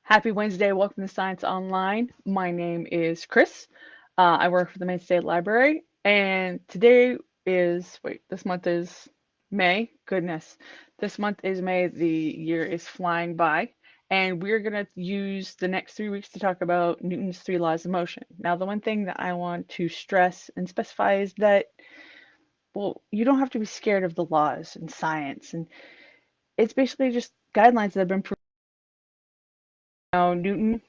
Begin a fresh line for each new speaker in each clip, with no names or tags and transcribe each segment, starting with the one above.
Happy Wednesday. Welcome to Science Online. My name is Chris. I work for the Maine State Library, and today this month is May. Goodness, this month is May. The year is flying by, and we're going to use the next 3 weeks to talk about Newton's three laws of motion. Now, the one thing that I want to stress and specify is that, well, you don't have to be scared of the laws in science, and it's basically just guidelines that have been proven. Now, Newton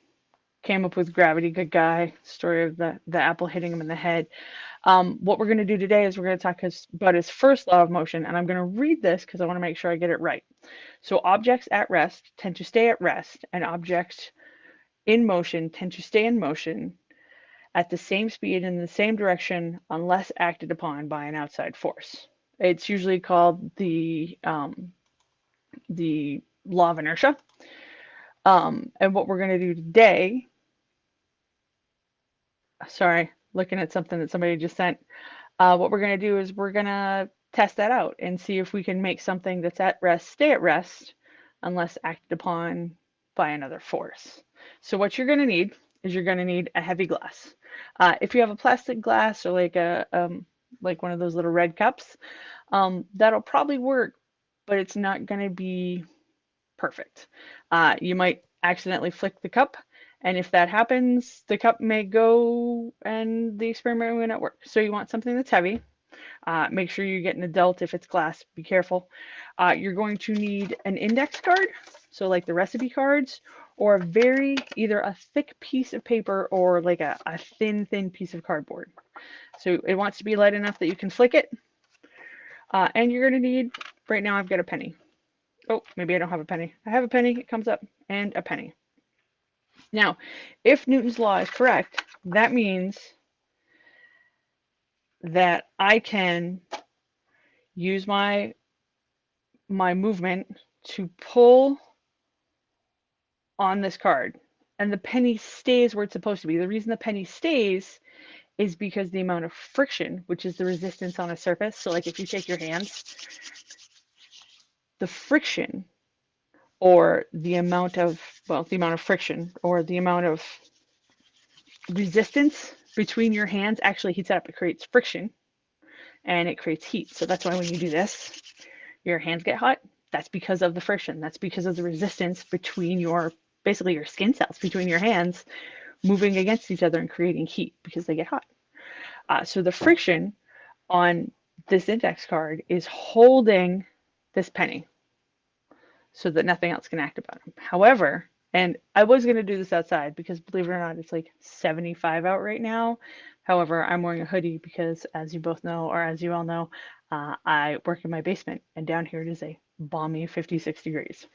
came up with gravity, good guy, story of the apple hitting him in the head. What we're going to do today is we're going to talk about his first law of motion, and I'm going to read this because I want to make sure I get it right. So objects at rest tend to stay at rest, and objects in motion tend to stay in motion at the same speed and in the same direction unless acted upon by an outside force. It's usually called the law of inertia. And what we're going to do today, sorry, looking at something that somebody just sent. What we're going to do is we're going to test that out and see if we can make something that's at rest stay at rest unless acted upon by another force. So what you're going to need is you're going to need a heavy glass. If you have a plastic glass or like one of those little red cups, that'll probably work, but it's not going to be perfect. You might accidentally flick the cup, and if that happens, the cup may go and the experiment may not work. So you want something that's heavy. Make sure you get an adult if it's glass. Be careful. You're going to need an index card, so like the recipe cards, or either a thick piece of paper or like a thin piece of cardboard. So it wants to be light enough that you can flick it. And you're going to need, right now I've got a penny. Oh, maybe I don't have a penny. I have a penny, it comes up, and a penny. Now, if Newton's law is correct, that means that I can use my movement to pull on this card, and the penny stays where it's supposed to be. The reason the penny stays is because the amount of friction, which is the resistance on a surface. So like if you take your hands, the friction or the amount of friction or the amount of resistance between your hands actually heats it up. It creates friction and it creates heat. So that's why when you do this, your hands get hot. That's because of the friction. That's because of the resistance between basically your skin cells between your hands moving against each other and creating heat because they get hot. So the friction on this index card is holding this penny so that nothing else can act upon them. However, and I was going to do this outside because believe it or not, it's like 75 out right now. However, I'm wearing a hoodie because, as you both know, or as you all know, I work in my basement, and down here it is a balmy 56 degrees.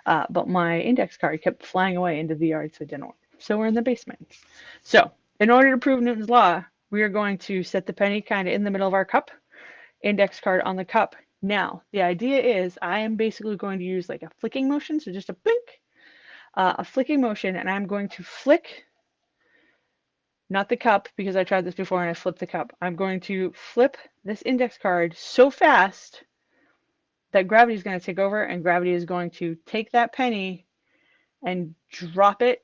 But my index card kept flying away into the yard, so it didn't work. So we're in the basement. So, in order to prove Newton's law, we are going to set the penny kind of in the middle of our cup, index card on the cup. Now, the idea is I am basically going to use like a flicking motion, so just a blink, a flicking motion, and I'm going to flick, not the cup, because I tried this before and I flipped the cup. I'm going to flip this index card so fast that gravity is going to take over, and gravity is going to take that penny and drop it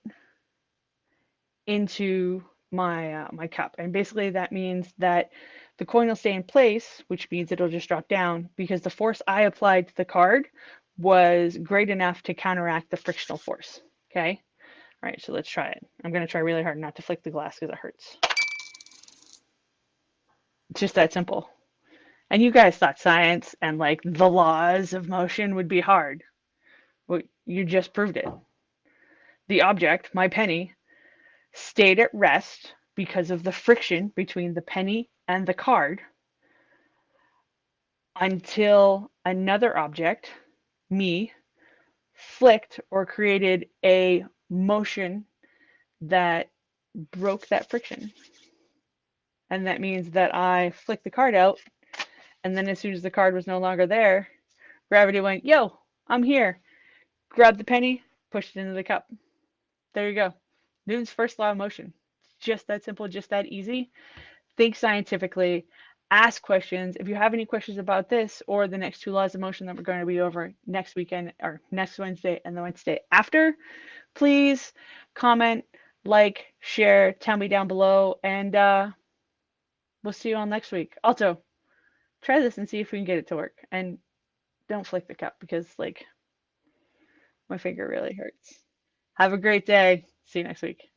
into my cup. And basically that means that the coin will stay in place, which means it'll just drop down because the force I applied to the card was great enough to counteract the frictional force. Okay? All right, so let's try it. I'm going to try really hard not to flick the glass because it hurts. It's just that simple. And you guys thought science and like the laws of motion would be hard. Well, you just proved it. The object, my penny, stayed at rest because of the friction between the penny and the card until another object, me, flicked or created a motion that broke that friction. And that means that I flicked the card out, and then as soon as the card was no longer there, gravity went, yo, I'm here. Grabbed the penny, pushed it into the cup. There you go. Newton's first law of motion. Just that simple, just that easy. Think scientifically. ask questions. If you have any questions about this or the next two laws of motion that we're going to be over next weekend or next Wednesday and the Wednesday after, please comment, like, share, tell me down below, and we'll see you all next week. Also, try this and see if we can get it to work. And don't flick the cup because, like, my finger really hurts. Have a great day. See you next week.